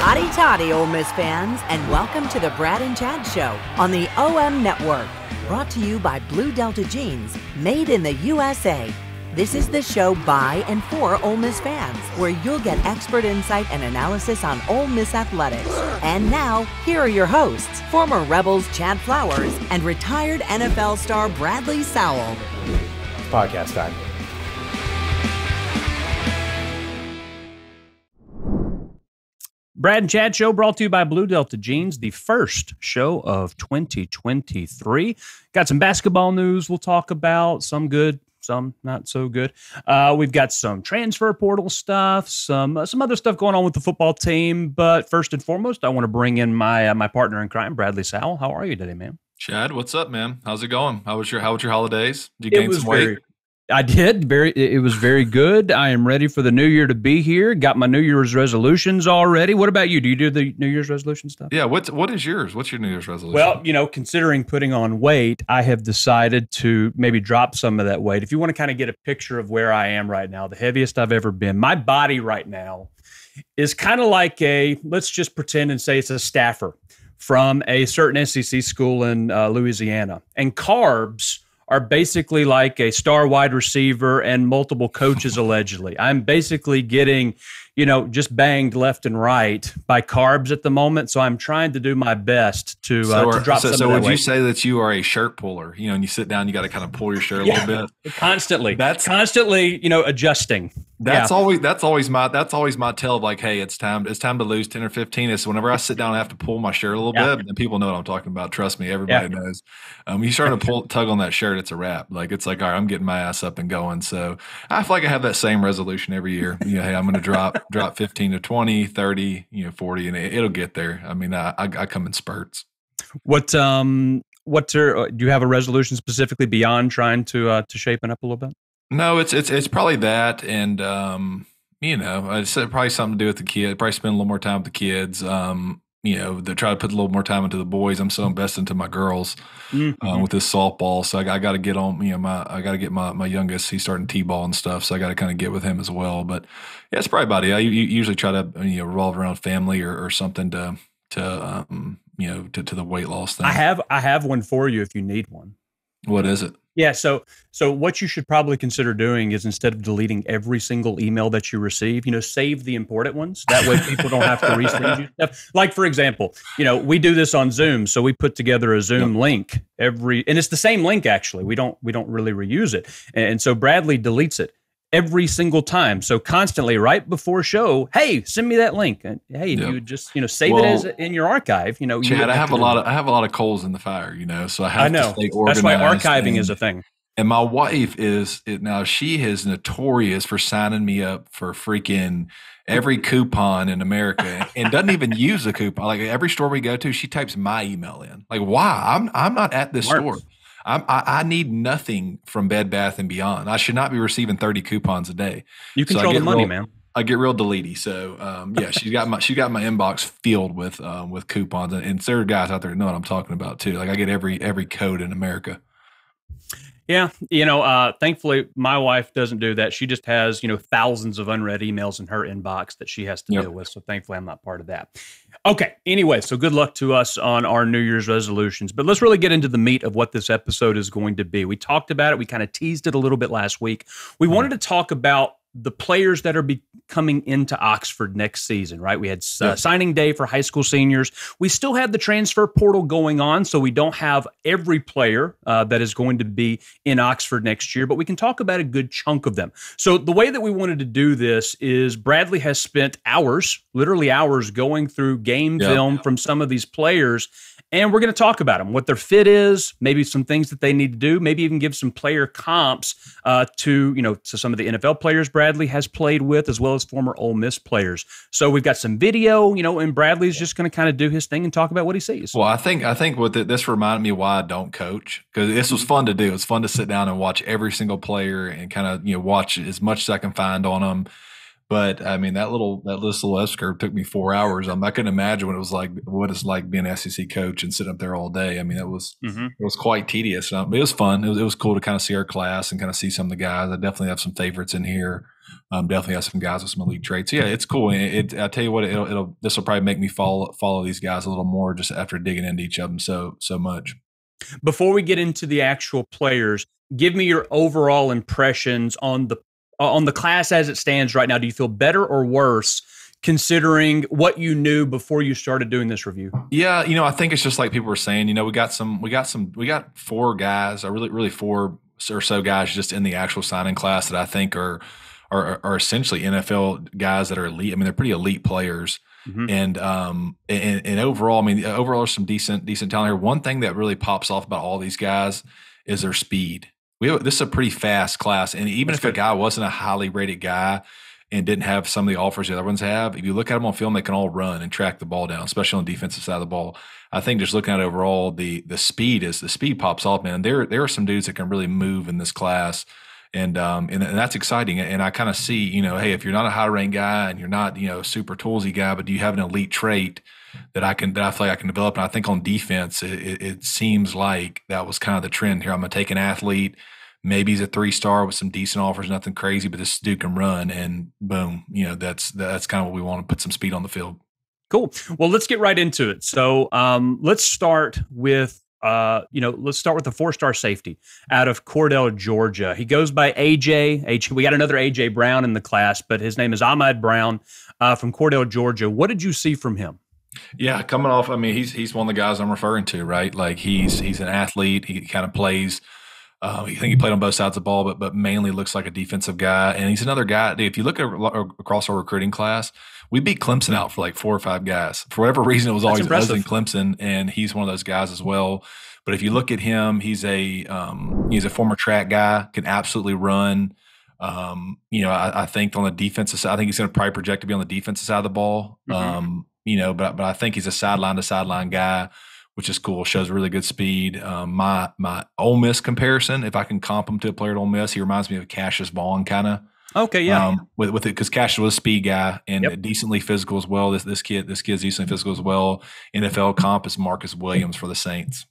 Hotty toddy, Ole Miss fans, and welcome to the Brad and Chad Show on the OM Network. Brought to you by Blue Delta Jeans, made in the USA. This is the show by and for Ole Miss fans, where you'll get expert insight and analysis on Ole Miss athletics. And now, here are your hosts, former Rebels Chad Flowers and retired NFL star Bradley Sowell. Podcast time. Brad and Chad Show brought to you by Blue Delta Jeans, the first show of 2023. Got some basketball news we'll talk about, some good, some not so good. We've got some transfer portal stuff, some other stuff going on with the football team. But first and foremost, I want to bring in my partner in crime, Bradley Sowell. How are you today, man? Chad, what's up, man? How's it going? How was your holidays? Did you gain some weight? I did. It was very good. I am ready for the new year to be here. Got my New Year's resolutions already. What about you? Do you do the New Year's resolution stuff? Yeah. What is yours? What's your New Year's resolution? Well, considering putting on weight, I have decided to maybe drop some of that weight. If you want to kind of get a picture of where I am right now, the heaviest I've ever been, my body right now is kind of like let's just pretend and say it's a staffer from a certain SEC school in Louisiana. And carbs are basically like a star wide receiver and multiple coaches, allegedly. I'm basically getting, just banged left and right by carbs at the moment. So I'm trying to do my best to drop some of that So would weight. you say that you are a shirt puller? And you sit down, you got to kind of pull your shirt a little bit? Constantly. That's constantly, adjusting. That's always my tell of like, hey, it's time to lose 10 or 15. It's whenever I sit down, I have to pull my shirt a little bit, and people know what I'm talking about. Trust me, everybody knows. You start to tug on that shirt, it's a wrap. Like it's like, all right, I'm getting my ass up and going. So I feel like I have that same resolution every year. Hey, I'm going to drop 15 to 20, 30, 40, and it'll get there. I mean, I come in spurts. Do you have a resolution specifically beyond trying to shapen up a little bit? No, it's probably that, and it's probably something to do with the kids. Probably spend a little more time with the kids. They try to put a little more time into the boys. I'm so invested into my girls with this softball, so I got to get on. I got to get my youngest. He's starting t-ball and stuff, so I got to kind of get with him as well. But yeah, it's probably about it. I usually try to revolve around family or something to the weight loss thing. I have one for you if you need one. What is it? Yeah, so what you should probably consider doing is instead of deleting every single email that you receive, save the important ones. That way people don't have to resend you stuff. Like, for example, we do this on Zoom, so we put together a Zoom link and it's the same link, actually. We don't really reuse it. And so Bradley deletes it every single time. So constantly right before show, hey, send me that link. And hey, you just, save it as in your archive, Chad, I have a lot of coals in the fire, so I have to stay organized. That's why archiving is a thing. And my wife she is notorious for signing me up for freaking every coupon in America and doesn't even use a coupon. Like every store we go to, she types my email in. Like, why? I'm not at this store. I need nothing from Bed Bath & Beyond. I should not be receiving 30 coupons a day. You control the money, man. I get real delety. So she's got my inbox filled with coupons, and there are guys out there that know what I'm talking about too. Like I get every code in America. Yeah, thankfully my wife doesn't do that. She just has thousands of unread emails in her inbox that she has to deal with. So thankfully I'm not part of that. Okay. Anyway, so good luck to us on our New Year's resolutions. But let's really get into the meat of what this episode is going to be. We talked about it. We kind of teased it a little bit last week. We wanted to talk about the players that are coming into Oxford next season, right? We had signing day for high school seniors. We still have the transfer portal going on, so we don't have every player that is going to be in Oxford next year, but we can talk about a good chunk of them. So the way that we wanted to do this is Bradley has spent hours, literally hours, going through game film from some of these players, and we're going to talk about them, what their fit is, maybe some things that they need to do, maybe even give some player comps to some of the NFL players Bradley has played with, as well as former Ole Miss players. So we've got some video, and Bradley's just going to kind of do his thing and talk about what he sees. Well, I think this reminded me why I don't coach, because this was fun to do. It's fun to sit down and watch every single player and kind of watch as much as I can find on them. But I mean, that little S curve took me 4 hours. I couldn't imagine what it's like being an SEC coach and sitting up there all day. I mean, it was quite tedious. But it was fun. It was cool to kind of see our class and kind of see some of the guys. I definitely have some favorites in here. Definitely has some guys with some elite traits. Yeah, it's cool. And I tell you what, this will probably make me follow these guys a little more just after digging into each of them so much. Before we get into the actual players, give me your overall impressions on the class as it stands right now. Do you feel better or worse considering what you knew before you started doing this review? Yeah, I think it's just like people were saying. We got 4 guys, or really 4 or so guys just in the actual signing class that I think are essentially NFL guys that are elite. I mean, they're pretty elite players. Mm-hmm. And overall, there's some decent talent here. One thing that really pops off about all these guys is their speed. This is a pretty fast class, and even if a guy wasn't a highly rated guy and didn't have some of the offers the other ones have, if you look at them on film, they can all run and track the ball down, especially on the defensive side of the ball. I think just looking at overall, the speed pops off, man. There are some dudes that can really move in this class. And that's exciting. And I kind of see, hey, if you're not a high ranked guy and you're not, a super toolsy guy, but do you have an elite trait that I feel like I can develop? And I think on defense, it seems like that was kind of the trend here. I'm going to take an athlete. Maybe he's a 3-star with some decent offers, nothing crazy, but this dude can run, and boom, that's kind of what we want to put some speed on the field. Cool. Well, let's get right into it. So let's start with the 4-star safety out of Cordell, Georgia. He goes by AJ. We got another AJ Brown in the class, but his name is Ahmad Brown from Cordell, Georgia. What did you see from him? Yeah, coming off, he's one of the guys I'm referring to, right? Like he's an athlete. He kind of plays. I think he played on both sides of the ball, but mainly looks like a defensive guy. And he's another guy. If you look across our recruiting class, we beat Clemson out for like 4 or 5 guys. For whatever reason, it was always us and Clemson, and he's one of those guys as well. But if you look at him, he's a former track guy, can absolutely run. I think on the defensive side, I think he's going to probably project to be on the defensive side of the ball. Mm-hmm. But I think he's a sideline to sideline guy, which is cool. Shows really good speed. My Ole Miss comparison, if I can comp him to a player at Ole Miss, he reminds me of Cassius Vaughn kind of. Okay, yeah. With it, because Cassius was a speed guy and decently physical as well. This kid's decently physical as well. NFL comp is Marcus Williams for the Saints.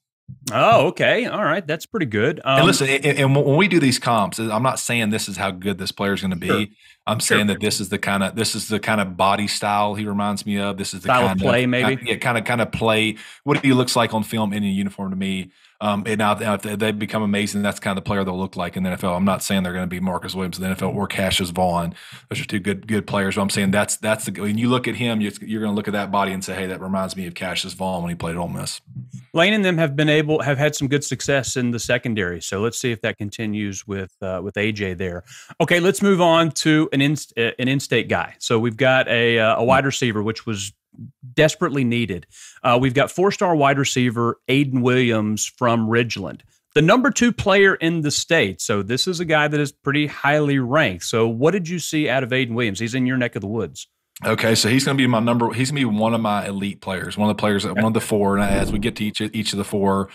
Oh, okay. All right. That's pretty good. And listen, and when we do these comps, I'm not saying this is how good this player is going to be. Sure. I'm saying that this is the kind of body style he reminds me of. This is the style of play, maybe. Kind of play. What he looks like on film in a uniform to me. And now if they become amazing, that's kind of the player they'll look like in the NFL. I'm not saying they're going to be Marcus Williams in the NFL or Cassius Vaughn. Those are 2 good players. But I'm saying that's when you look at him, you're going to look at that body and say, hey, that reminds me of Cassius Vaughn when he played at Ole Miss. Lane and them have had some good success in the secondary. So let's see if that continues with AJ there. Okay, let's move on to an in-state guy. So we've got a wide receiver, which was desperately needed. We've got 4-star wide receiver Aiden Williams from Ridgeland, the number 2 player in the state. So this is a guy that is pretty highly ranked. So what did you see out of Aiden Williams? He's in your neck of the woods. Okay, so he's going to be he's going to be one of my elite players, one of the 4. And as we get to each of the 4,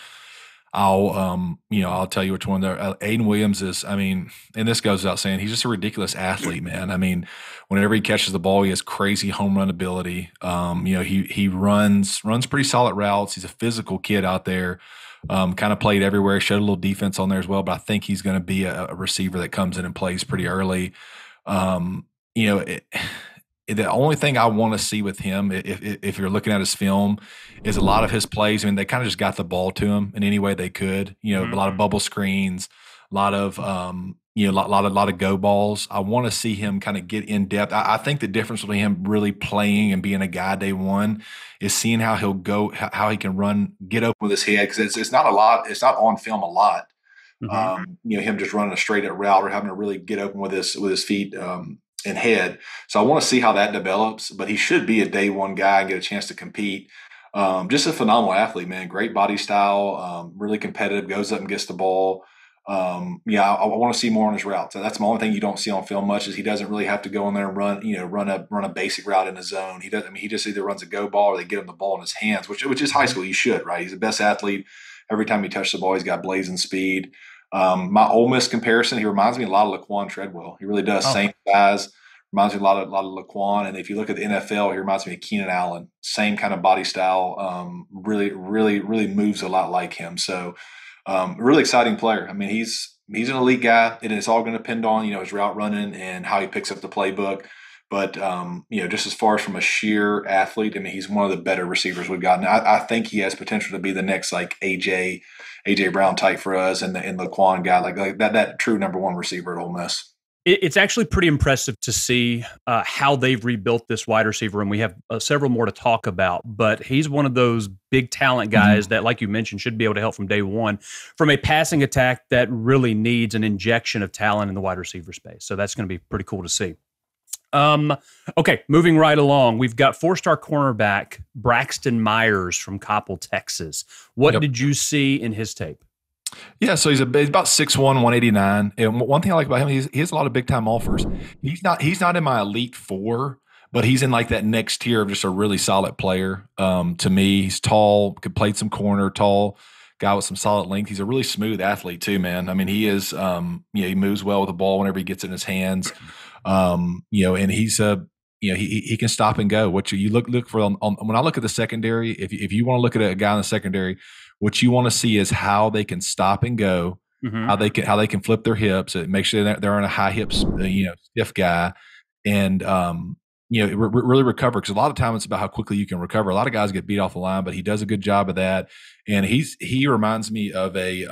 I'll tell you which one there. Aiden Williams is, and this goes without saying, he's just a ridiculous athlete, man. Whenever he catches the ball, he has crazy home run ability. He runs pretty solid routes. He's a physical kid out there. Kind of played everywhere. Showed a little defense on there as well, but I think he's going to be a receiver that comes in and plays pretty early. The only thing I want to see with him, if you're looking at his film, is a lot of his plays. They kind of just got the ball to him in any way they could. A lot of bubble screens, a lot of go balls. I want to see him kind of get in depth. I think the difference between him really playing and being a guy day one is seeing how he'll go, how he can run, get open with his head, because it's not a lot. It's not on film a lot. Mm-hmm. Him just running a straight up route or having to really get open with his feet. And head. So I want to see how that develops, but he should be a day one guy and get a chance to compete. Just a phenomenal athlete, man. Great body style, really competitive, goes up and gets the ball. I want to see more on his route. So that's the only thing you don't see on film much is he doesn't really have to go in there and run a basic route in his zone. He doesn't. He just either runs a go ball or they get him the ball in his hands, which is high school. You should, right? He's the best athlete. Every time he touches the ball, he's got blazing speed. My Ole Miss comparison, he reminds me a lot of Laquan Treadwell. He really does. Same guys. Reminds me a lot of Laquan. And if you look at the NFL, he reminds me of Keenan Allen. Same kind of body style. Really, really, really moves a lot like him. So really exciting player. He's he's an elite guy, and it's all going to depend on, his route running and how he picks up the playbook. But, just as far as from a sheer athlete, I mean, he's one of the better receivers we've gotten. I think he has potential to be the next like AJ Brown type for us, and the Laquan guy, like that true number one receiver at Ole Miss. It's actually pretty impressive to see how they've rebuilt this wide receiver room. We have several more to talk about, but he's one of those big talent guys that, like you mentioned, should be able to help from day one from a passing attack that really needs an injection of talent in the wide receiver space. So that's going to be pretty cool to see. Okay, moving right along. We've got 4-star cornerback Braxton Myers from Coppell, Texas. What did you see in his tape? Yeah, so he's about 6'1", 189. And one thing I like about him, he has a lot of big time offers. He's not in my elite four, but he's in like that next tier of just a really solid player. To me, he's tall, could play some corner, tall guy with some solid length. He's a really smooth athlete too, man. I mean, he is. He moves well with the ball whenever he gets it in his hands. And he's he can stop and go. What you look for when I look at the secondary, if you want to look at a guy in the secondary, what you want to see is how they can stop and go, how they can flip their hips, make sure that they're on a high hips, stiff guy, and really recover. Because a lot of times it's about how quickly you can recover. A lot of guys get beat off the line, but he does a good job of that. And he reminds me of a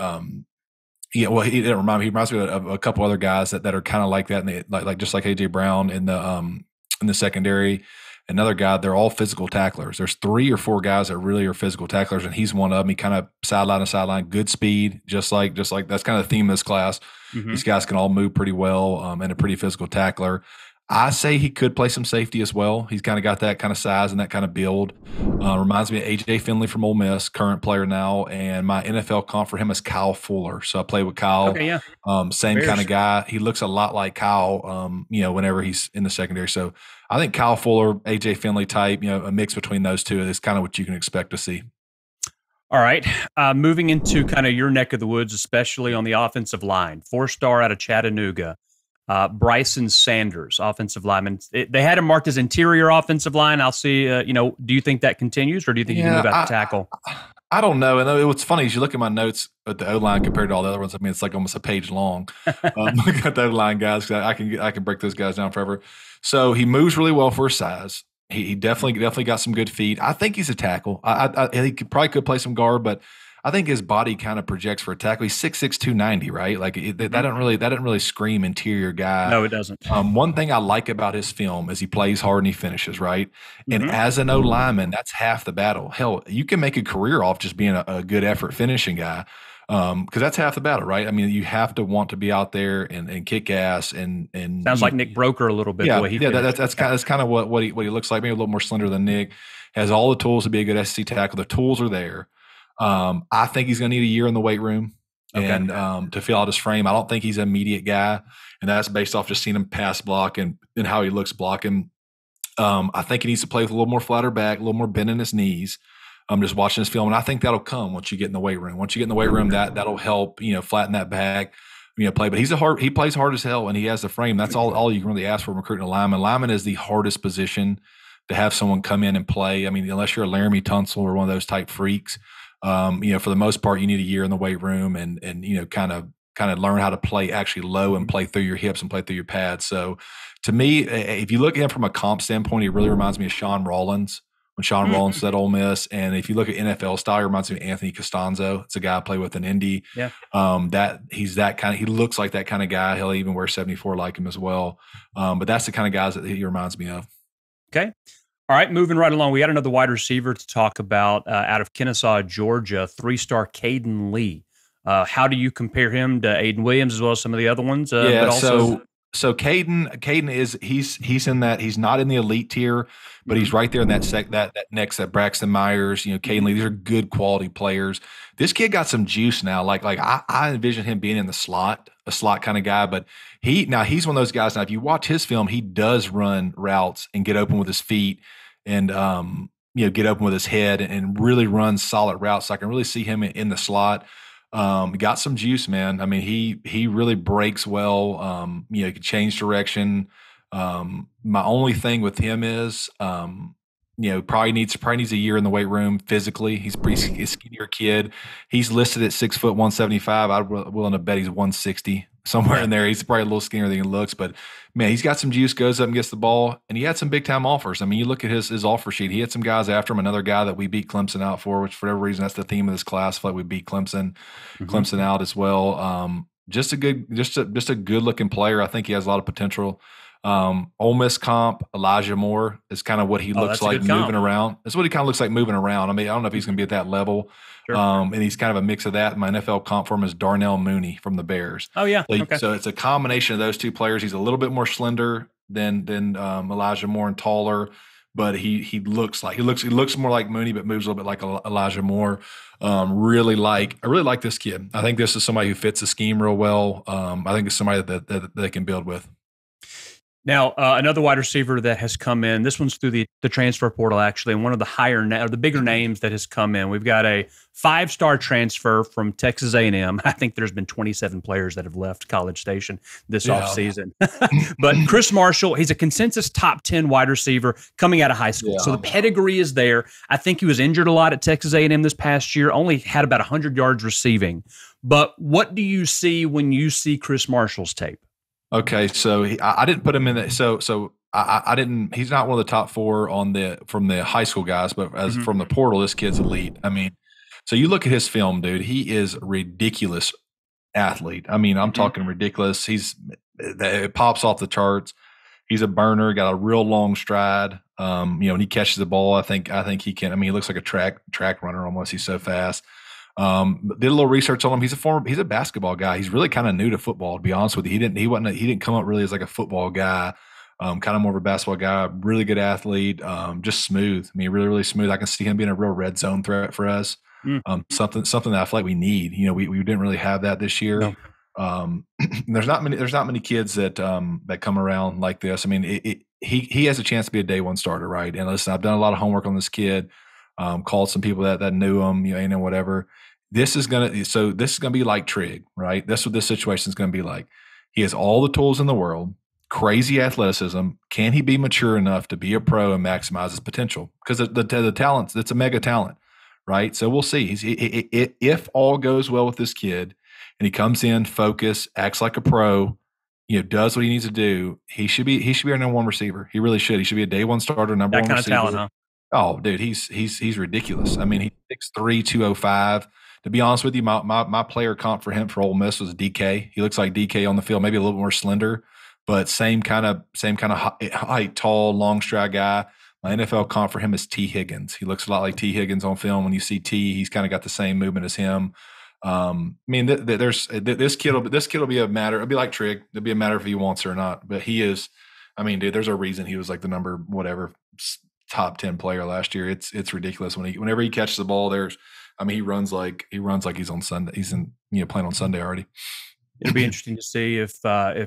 he reminds me of a couple other guys that are kind of like that, and like just like AJ Brown in the secondary. Another guy, they're all physical tacklers. There's 3 or 4 guys that really are physical tacklers, and he's one of them. He kind of sideline to sideline, good speed, just like that's kind of the theme of this class. These guys can all move pretty well, and a pretty physical tackler. I say he could play some safety as well. He's kind of got that kind of size and that kind of build. Reminds me of AJ Finley from Ole Miss, current player now, and my NFL comp for him is Kyle Fuller. So I play with Kyle. Okay, yeah. Same Bears. Kind of guy. He looks a lot like Kyle, whenever he's in the secondary. So I think Kyle Fuller, AJ Finley type, a mix between those two is kind of what you can expect to see. All right. Moving into kind of your neck of the woods, especially on the offensive line, 4-star out of Chattanooga. Bryson Sanders, offensive lineman. They had him marked as interior offensive line. I'll see, do you think that continues, or do you think you can move out to tackle? I don't know. And what's funny is you look at my notes at the O-line compared to all the other ones. I mean, it's like almost a page long. Look at the O-line guys. I can break those guys down forever. So he moves really well for his size. He definitely got some good feet. I think he's a tackle. He probably could play some guard, but I think his body kind of projects for a tackle. He's 6'6", 290, right? Like that didn't really scream interior guy. No, it doesn't. One thing I like about his film is he plays hard and he finishes, right? And as an O lineman, that's half the battle. Hell, you can make a career off just being a good effort finishing guy, because that's half the battle, right? I mean, you have to want to be out there and kick ass and sounds like Nick Broker a little bit. Yeah, the way he that's kind of what he looks like. Maybe a little more slender than Nick. Has all the tools to be a good SEC tackle. The tools are there. I think he's going to need a year in the weight room and to feel out his frame. I don't think he's an immediate guy, and that's based off just seeing him pass block and how he looks blocking. I think he needs to play with a little more flatter back, a little more bend in his knees. I'm just watching his film, and I think that'll come once you get in the weight room. Once you get in the weight room, that'll help flatten that back. Play. But he plays hard as hell, and he has the frame. That's all you can really ask for recruiting a lineman. Lineman is the hardest position to have someone come in and play. I mean, unless you're a Laramie Tunsil or one of those type freaks. For the most part, you need a year in the weight room and kind of learn how to play actually low and play through your hips and play through your pads. So to me, if you look at him from a comp standpoint, he really reminds me of Sean Rollins when Sean Rollins was at Ole Miss. And if you look at NFL style, he reminds me of Anthony Costanzo. It's a guy I play with in Indy. Yeah. He looks like that kind of guy. He'll even wear 74 like him as well. But that's the kind of guys that he reminds me of. Okay. All right, moving right along. We got another wide receiver to talk about out of Kennesaw, Georgia, 3-star Caden Lee. How do you compare him to Aiden Williams as well as some of the other ones? So Caden is he's in that, he's not in the elite tier, but he's right there in that next, that Braxton Myers, Caden Lee. These are good quality players. This kid got some juice now. Like I envision him being in the slot, a slot kind of guy, but he's one of those guys. Now, if you watch his film, he does run routes and get open with his feet and get open with his head and really run solid routes. So I can really see him in the slot. Got some juice, man. I mean, he really breaks well. He can change direction. My only thing with him is, Probably needs a year in the weight room physically. He's a pretty skinnier kid. He's listed at 6 foot 175. I'm willing to bet he's 160 somewhere in there. He's probably a little skinnier than he looks, but man, he's got some juice. Goes up and gets the ball, and he had some big time offers. I mean, you look at his offer sheet. He had some guys after him. Another guy that we beat Clemson out for, which for whatever reason that's the theme of this class. I feel like we beat Clemson out as well. Just a good looking player. I think he has a lot of potential. Ole Miss comp, Elijah Moore is kind of what he looks like moving around. That's what he kind of looks like moving around. I mean, I don't know if he's going to be at that level. Sure. And he's kind of a mix of that. My NFL comp for him is Darnell Mooney from the Bears. Oh yeah. So it's a combination of those two players. He's a little bit more slender than Elijah Moore and taller, but he looks more like Mooney, but moves a little bit like Elijah Moore. I really like this kid. I think this is somebody who fits the scheme real well. I think it's somebody that they can build with. Now, another wide receiver that has come in, this one's through the transfer portal, actually, and one of the the bigger names that has come in. We've got a 5-star transfer from Texas A&M. I think there's been 27 players that have left College Station this offseason. But Chris Marshall, he's a consensus top 10 wide receiver coming out of high school. So the pedigree is there. I think he was injured a lot at Texas A&M this past year, only had about 100 yards receiving. But what do you see when you see Chris Marshall's tape? Okay, so I didn't put him in that. So I didn't. He's not one of the top 4 from the high school guys, but from the portal, this kid's elite. I mean, so you look at his film, dude. He is ridiculous athlete. I mean, I'm talking ridiculous. It pops off the charts. He's a burner. Got a real long stride. When he catches the ball, I think he can. I mean, he looks like a track runner almost. He's so fast. Did a little research on him. He's a basketball guy. He's really kind of new to football, to be honest with you. He didn't come up really as like a football guy. Kind of more of a basketball guy. Really good athlete. Just smooth. I mean, really, really smooth. I can see him being a real red zone threat for us. Something that I feel like we need. We didn't really have that this year. No. There's not many kids that come around like this. I mean, he has a chance to be a day one starter, right? And listen, I've done a lot of homework on this kid. Called some people that knew him, whatever. This is gonna be like Trigg, right? That's what this situation is gonna be like. He has all the tools in the world, crazy athleticism. Can he be mature enough to be a pro and maximize his potential? Because the talent, it's a mega talent, right? So we'll see. If all goes well with this kid, and he comes in, focused, acts like a pro, does what he needs to do, he should be our number one receiver. He really should. He should be a day one starter, number one receiver. That kind of talent, huh? Oh, dude, he's ridiculous. I mean, he's 6'3", 205. To be honest with you, my player comp for him for Ole Miss was DK. He looks like DK on the field, maybe a little more slender, but same kind of height, tall, long stride guy. My NFL comp for him is T. Higgins. He looks a lot like T. Higgins on film. When you see T, he's kind of got the same movement as him. I mean, this kid will be a matter. It'll be like Trigg. It'll be a matter if he wants it or not. But he is. I mean, dude, there's a reason he was like the number whatever top 10 player last year. It's ridiculous whenever he catches the ball. He runs like he's on Sunday. He's playing on Sunday already. It'll be interesting to see if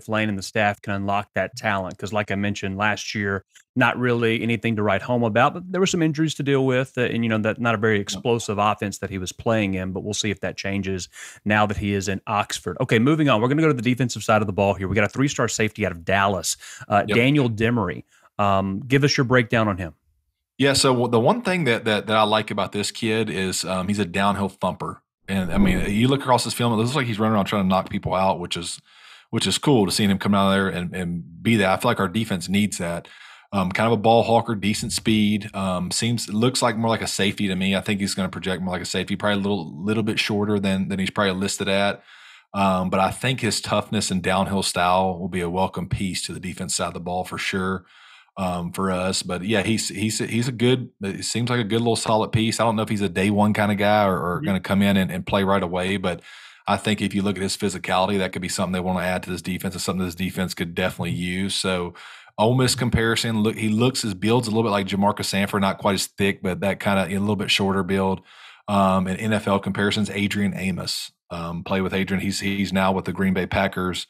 Lane and the staff can unlock that talent. Because like I mentioned last year, not really anything to write home about, but there were some injuries to deal with, and that not a very explosive offense that he was playing in. But we'll see if that changes now that he is in Oxford. Okay, moving on. We're going to go to the defensive side of the ball here. We got a 3-star safety out of Dallas, Daniel Demery. Give us your breakdown on him. Yeah, so the one thing that I like about this kid is he's a downhill thumper. And I mean, you look across this film, it looks like he's running around trying to knock people out, which is cool to see him come out there and be that. I feel like our defense needs that. Kind of a ball hawker, decent speed. Looks like more like a safety to me. I think he's going to project more like a safety, probably a little bit shorter than he's probably listed at. But I think his toughness and downhill style will be a welcome piece to the defense side of the ball for sure. For us, but yeah, he's a good. It seems like a good little solid piece. I don't know if he's a day one kind of guy or going to come in and play right away, but I think if you look at his physicality, that could be something they want to add to this defense. It's something this defense could definitely use. So, Ole Miss comparison, his build's a little bit like Jamarcus Sanford, not quite as thick, but that kind of a little bit shorter build. And NFL comparisons, Adrian Amos, play with Adrian. He's now with the Green Bay Packers.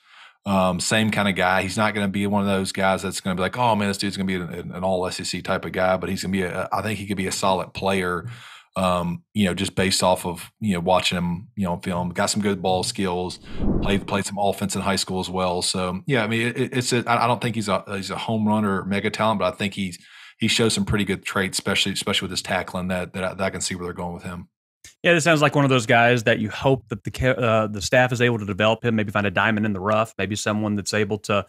Same kind of guy. He's not going to be one of those guys that's going to be like, oh man, this dude's going to be an all SEC type of guy, but he's going to be I think he could be a solid player. Just based off of, watching him, on film. Got some good ball skills, played some offense in high school as well. So yeah, I mean, I don't think he's a home run or mega talent, but I think he's he shows some pretty good traits, especially with his tackling that I can see where they're going with him. Yeah, this sounds like one of those guys that you hope that the staff is able to develop him, maybe find a diamond in the rough, maybe someone that's able to,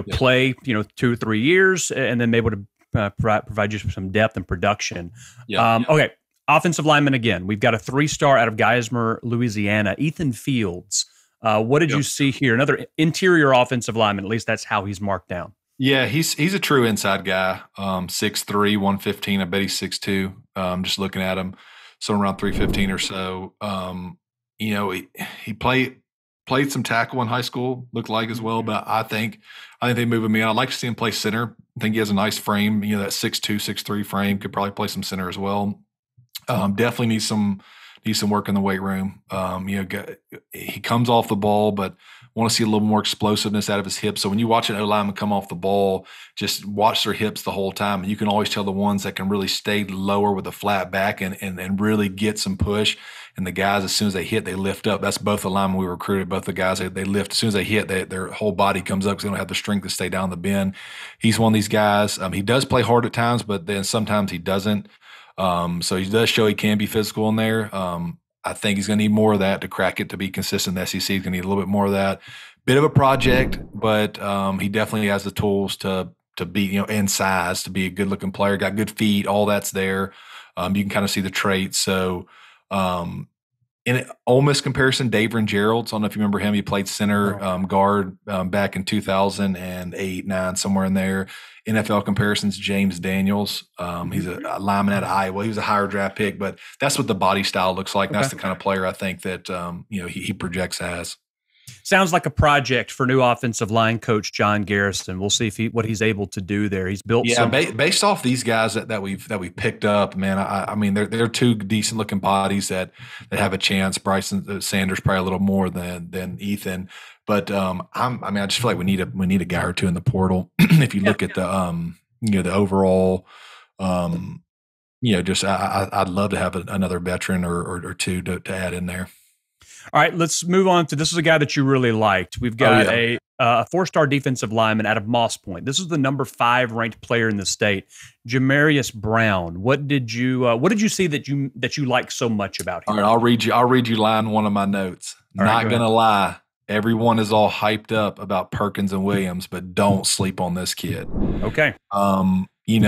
play, 2 or 3 years and then be able to provide you some depth and production. Okay, offensive lineman again. We've got a 3-star out of Geismar, Louisiana, Ethan Fields. What did you see here? Another interior offensive lineman. At least that's how he's marked down. Yeah, he's a true inside guy. 6'3", 115. I bet he's 6'2". Just looking at him. So around 315 or so. He played some tackle in high school, looked like as well. But I think they move him in. I'd like to see him play center. I think he has a nice frame. That 6'2", 6'3" frame, could probably play some center as well. Definitely needs some work in the weight room. He comes off the ball, but want to see a little more explosiveness out of his hips. So when you watch an O-lineman come off the ball, just watch their hips the whole time. And you can always tell the ones that can really stay lower with a flat back and really get some push. And the guys, as soon as they hit, they lift up. That's both the linemen we recruited. Both the guys, they lift. As soon as they hit, their whole body comes up because they don't have the strength to stay down the bend. He's one of these guys. He does play hard at times, but then sometimes he doesn't. So he does show he can be physical in there. I think he's going to need more of that to crack it, to be consistent in the SEC. He's going to need a little bit more of that. Bit of a project, but he definitely has the tools to be, in size, to be a good-looking player. Got good feet, all that's there. You can kind of see the traits. So in an Ole Miss comparison, Davron Geralds, I don't know if you remember him. He played center guard back in 2008, 9, somewhere in there. NFL comparisons, James Daniels. He's a lineman out of Iowa. He was a higher draft pick, but that's what the body style looks like. Okay. That's the kind of player I think that he projects as. Sounds like a project for new offensive line coach John Garrison. We'll see what he's able to do there. He's built. Yeah, based off these guys that we've picked up, man. I mean, they're 2 decent looking bodies that have a chance. Bryson Sanders probably a little more than Ethan, but I just feel like we need a guy or two in the portal. If you look at the the overall, just I'd love to have another veteran or two to add in there. All right, let's move on to this is a guy that you really liked. We've got a 4-star defensive lineman out of Moss Point. This is the number 5 ranked player in the state, Jamarius Brown. What did you see that you like so much about him? All right, I'll read you line 1 of my notes. Not gonna lie, everyone is all hyped up about Perkins and Williams, but don't sleep on this kid. Okay. He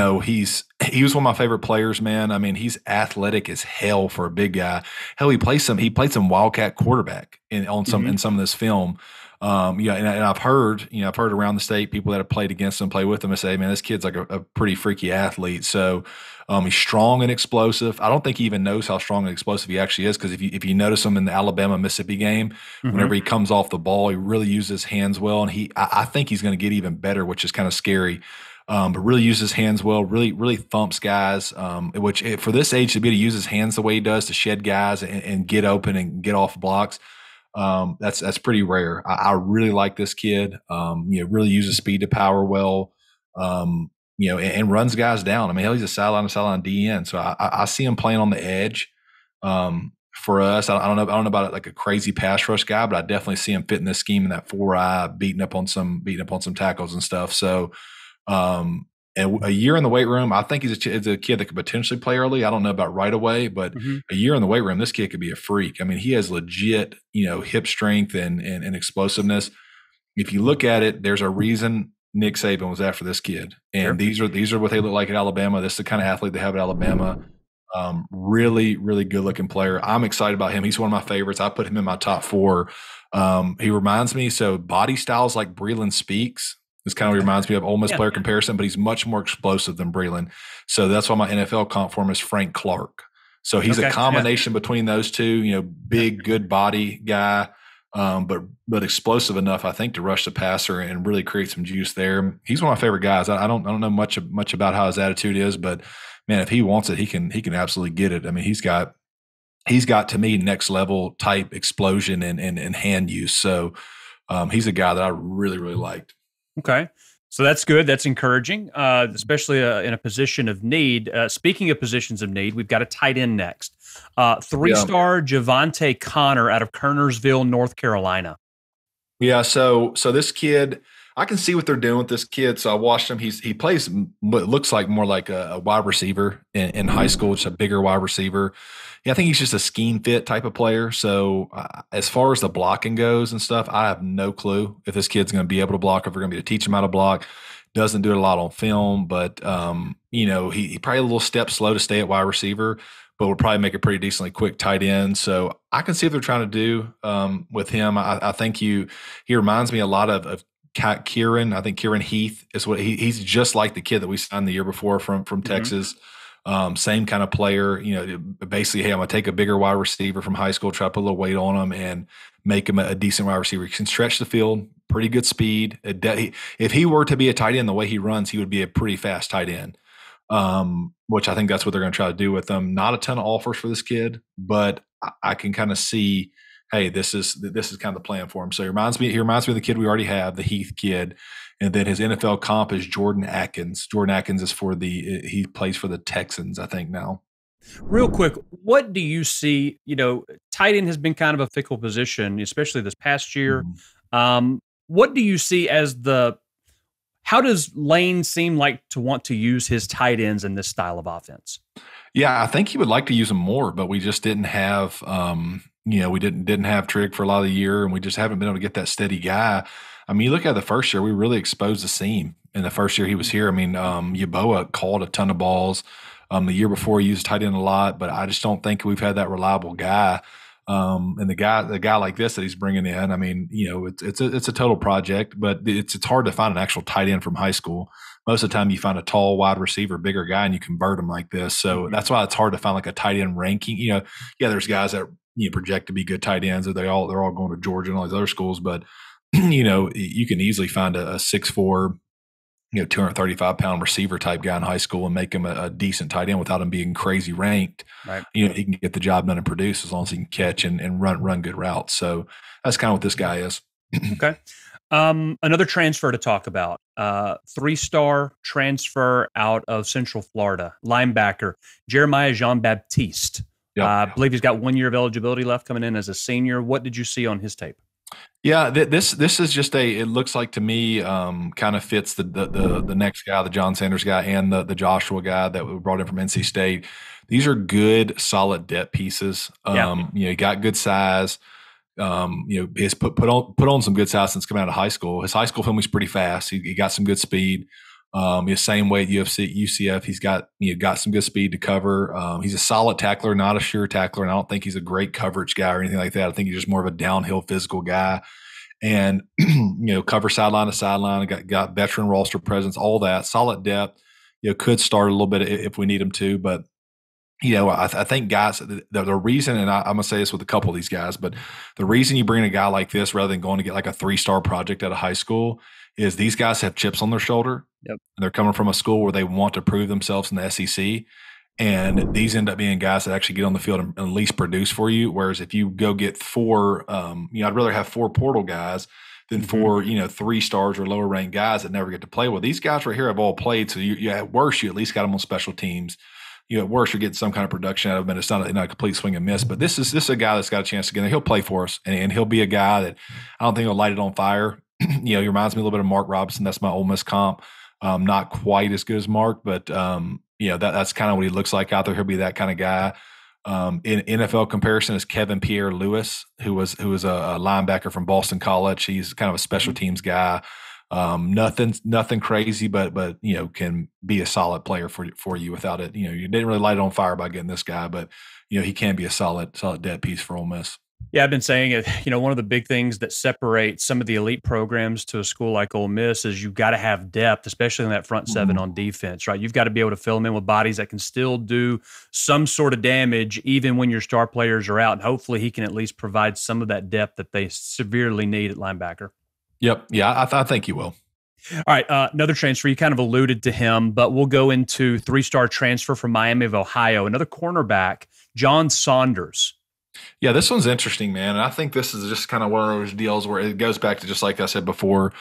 was one of my favorite players, man. I mean, he's athletic as hell for a big guy. Hell, he played some Wildcat quarterback in some of this film. And I've heard around the state people that have played against him, play with him, and say, man, this kid's like a pretty freaky athlete. So he's strong and explosive. I don't think he even knows how strong and explosive he actually is, because if you notice him in the Alabama-Mississippi game, whenever he comes off the ball, he really uses his hands well, and I think he's going to get even better, which is kind of scary. But really uses his hands well, really thumps guys, which for this age to be able to use his hands the way he does to shed guys and get open and get off blocks, that's pretty rare. I really like this kid. Really uses speed to power well, and runs guys down. I mean, hell, he's a sideline DN. So I see him playing on the edge. For us, I don't know about it like a crazy pass rush guy, but I definitely see him fitting this scheme in that 4-eye, beating up on some tackles and stuff. So. And a year in the weight room, I think he's a kid that could potentially play early. I don't know about right away, but a year in the weight room, this kid could be a freak. I mean, he has legit, hip strength and explosiveness. If you look at it, there's a reason Nick Saban was after this kid. And these are what they look like at Alabama. This is the kind of athlete they have at Alabama. Really, really good looking player. I'm excited about him. He's one of my favorites. I put him in my top 4. He reminds me, so body styles like Breland Speaks. This kind of reminds me of Ole Miss player comparison, but he's much more explosive than Breland. So that's why my NFL comp for him is Frank Clark. So he's a combination between those two, big, good body guy, but explosive enough, I think, to rush the passer and really create some juice there. He's one of my favorite guys. I don't know much about how his attitude is, but man, if he wants it, he can absolutely get it. I mean, he's got to me next level type explosion and hand use. So he's a guy that I really, really liked. Okay. So that's good. That's encouraging, especially in a position of need. Speaking of positions of need, we've got a tight end next. 3-star Javante Connor out of Kernersville, North Carolina. Yeah. So this kid, I can see what they're doing with this kid. So I watched him. He plays what looks like more like a wide receiver in high school. It's a bigger wide receiver. Yeah, I think he's just a scheme fit type of player. So as far as the blocking goes and stuff, I have no clue if this kid's going to be able to block, if we're going to be able to teach him how to block. Doesn't do it a lot on film, but he probably a little step slow to stay at wide receiver, but would probably make a pretty decently quick tight end. So I can see what they're trying to do with him. I think he reminds me a lot of Kieran. I think Kieran Heath is what he's just like the kid that we signed the year before from Texas. Same kind of player, basically, hey, I'm going to take a bigger wide receiver from high school, try to put a little weight on him and make him a decent wide receiver. He can stretch the field, pretty good speed. If he were to be a tight end the way he runs, he would be a pretty fast tight end, which I think that's what they're going to try to do with him. Not a ton of offers for this kid, but I can kind of see, hey, this is kind of the plan for him. So he reminds me of the kid we already have, the Heath kid. And then his NFL comp is Jordan Atkins. Jordan Atkins is he plays for the Texans, I think, now. Real quick, what do you see? Tight end has been kind of a fickle position, especially this past year. Mm-hmm. What do you see as how does Lane seem like to want to use his tight ends in this style of offense? Yeah, I think he would like to use them more, but we just didn't have, we didn't have Trig for a lot of the year, and we just haven't been able to get that steady guy. I mean, you look at the first year, we really exposed the seam. In the first year he was here, I mean, Yeboah caught a ton of balls. The year before he used tight end a lot, but I just don't think we've had that reliable guy. And the guy like this that he's bringing in, I mean, it's a total project, but it's hard to find an actual tight end from high school. Most of the time you find a tall wide receiver, bigger guy, and you convert him like this. So that's why it's hard to find like a tight end ranking. There's guys that project to be good tight ends, or they're all going to Georgia and all these other schools, but you can easily find a 6'4", 235-pound receiver type guy in high school and make him a decent tight end without him being crazy ranked. Right. He can get the job done and produce as long as he can catch and run good routes. So that's kind of what this guy is. Okay. Another transfer to talk about, 3-star transfer out of Central Florida, linebacker, Jeremiah Jean-Baptiste. Yep. I believe he's got 1 year of eligibility left coming in as a senior. What did you see on his tape? Yeah, this is just it looks like to me kind of fits the next guy, the John Sanders guy, and the Joshua guy that we brought in from NC State. These are good, solid depth pieces. He got good size. He's put on some good size since coming out of high school. His high school film was pretty fast. He got some good speed. The same way at UCF, he's got some good speed to cover. He's a solid tackler, not a sure tackler, and I don't think he's a great coverage guy or anything like that. I think he's just more of a downhill physical guy, and cover sideline to sideline. Got veteran roster presence, all that solid depth. Could start a little bit if we need him to, but I think guys, the reason, and I'm gonna say this with a couple of these guys, but the reason you bring a guy like this rather than going to get like a 3-star project out of high school is these guys have chips on their shoulder. Yep. And they're coming from a school where they want to prove themselves in the SEC. And these end up being guys that actually get on the field and at least produce for you. Whereas if you go get 4, I'd rather have 4 portal guys than 4, 3 stars or lower ranked guys that never get to play. Well, these guys right here have all played. So at worst, you at least got them on special teams. At worst, you're getting some kind of production out of him, and it's not a complete swing and miss. But this is a guy that's got a chance to get in there. He'll play for us, and he'll be a guy that I don't think he'll light it on fire. He reminds me a little bit of Mark Robinson. That's my Ole Miss comp. Not quite as good as Mark, but that's kind of what he looks like out there. He'll be that kind of guy. In NFL comparison is Kevin Pierre-Louis, who was a linebacker from Boston College. He's kind of a special teams guy. Nothing crazy, but can be a solid player for you without it. You didn't really light it on fire by getting this guy, but he can be a solid depth piece for Ole Miss. Yeah, I've been saying it. One of the big things that separates some of the elite programs to a school like Ole Miss is you've got to have depth, especially in that front seven on defense, right? You've got to be able to fill them in with bodies that can still do some sort of damage even when your star players are out. And hopefully he can at least provide some of that depth that they severely need at linebacker. Yep. Yeah, I think he will. All right, another transfer. You kind of alluded to him, but we'll go into 3-star transfer from Miami of Ohio. Another cornerback, John Saunders. Yeah, this one's interesting, man. And I think this is just kind of one of those deals where it goes back to just like I said before.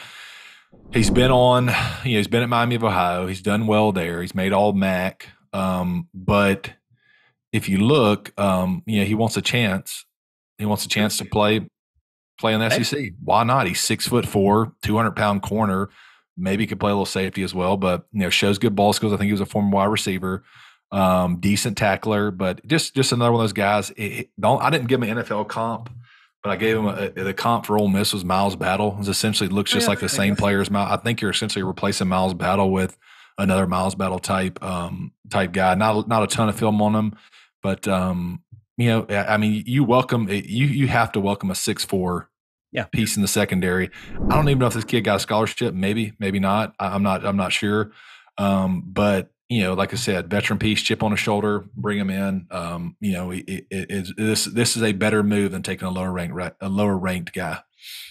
He's been he's been at Miami of Ohio. He's done well there. He's made all MAC. But if you look, he wants a chance. He wants a chance to play play in the SEC. Why not? He's 6'4", 200-pound corner. Maybe he could play a little safety as well, but shows good ball skills. I think he was a former wide receiver, decent tackler, but just another one of those guys. I didn't give him an NFL comp, but I gave him the comp for Ole Miss was Miles Battle. It essentially looks just like the same player as Miles. I think you're essentially replacing Miles Battle with another Miles Battle type guy. Not a ton of film on him, but I mean, you have to welcome a 6'4" piece in the secondary. I don't even know if this kid got a scholarship. Maybe not. I'm not sure. But like I said, veteran piece, chip on his shoulder, bring him in. This is a better move than taking a lower ranked guy.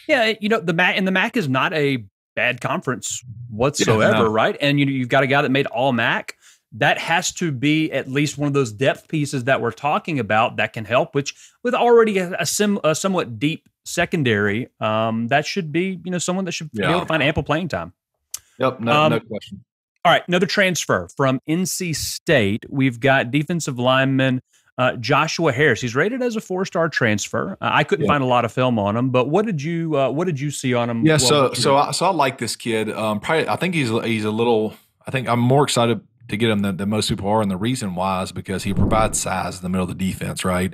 Yeah, the MAC is not a bad conference whatsoever, right? And you've got a guy that made All MAC. That has to be at least one of those depth pieces that we're talking about that can help, which with already a somewhat deep secondary, that should be, someone that should be able to find ample playing time. Yep, no question. All right, another transfer from NC State. We've got defensive lineman Joshua Harris. He's rated as a 4-star transfer. I couldn't find a lot of film on him, but what did you see on him? Yeah, so I like this kid. Probably, I think he's a little. I think I'm more excited to get him than most people are, and the reason why is because he provides size in the middle of the defense. Right,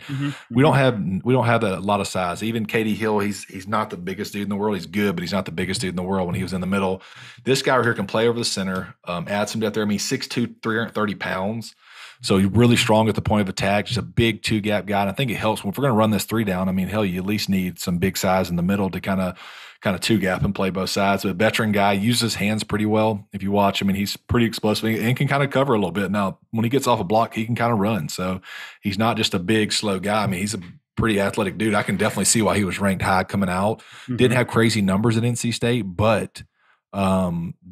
we don't have that a lot of size. Even Katie Hill, he's not the biggest dude in the world. He's good, but he's not the biggest dude in the world when he was in the middle. This guy right here can play over the center, add some depth there. I mean, 6'2", 330 pounds. So he's really strong at the point of attack. Just a big 2-gap guy. And I think it helps if we're going to run this 3 down. I mean, hell, you at least need some big size in the middle to kind of 2-gap and play both sides. But a veteran guy uses his hands pretty well. If you watch, I mean, he's pretty explosive and can kind of cover a little bit. Now, when he gets off a block, he can kind of run. So he's not just a big, slow guy. I mean, he's a pretty athletic dude. I can definitely see why he was ranked high coming out. Didn't have crazy numbers at NC State, but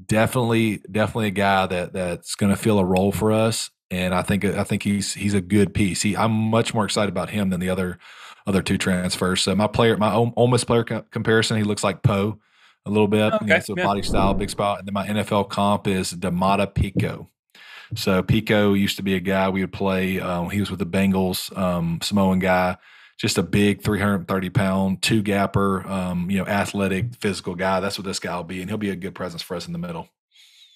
definitely a guy that's going to fill a role for us. And I think he's a good piece. I'm much more excited about him than the other 2 transfers. So my Ole Miss player comparison, he looks like Poe a little bit. Okay. So body style, big spot. And then my NFL comp is Damata Pico. So Pico used to be a guy we would play. He was with the Bengals, Samoan guy, just a big 330-pound 2-gapper, athletic, physical guy. That's what this guy will be, and he'll be a good presence for us in the middle.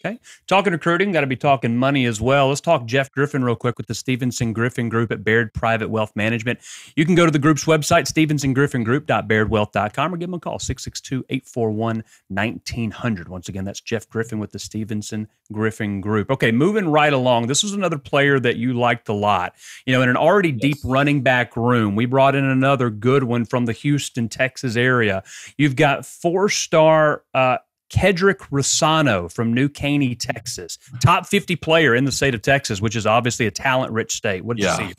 Okay. Talking recruiting, got to be talking money as well. Let's talk Jeff Griffin real quick with the Stevenson Griffin Group at Baird Private Wealth Management. You can go to the group's website, stevensongriffingroup.bairdwealth.com, or give them a call, 662-841-1900. Once again, that's Jeff Griffin with the Stevenson Griffin Group. Okay, moving right along. This was another player that you liked a lot. In an already deep running back room, we brought in another good one from the Houston, Texas area. You've got 4-star Kedrick Rossano from New Caney, Texas. Top 50 player in the state of Texas, which is obviously a talent-rich state. What did you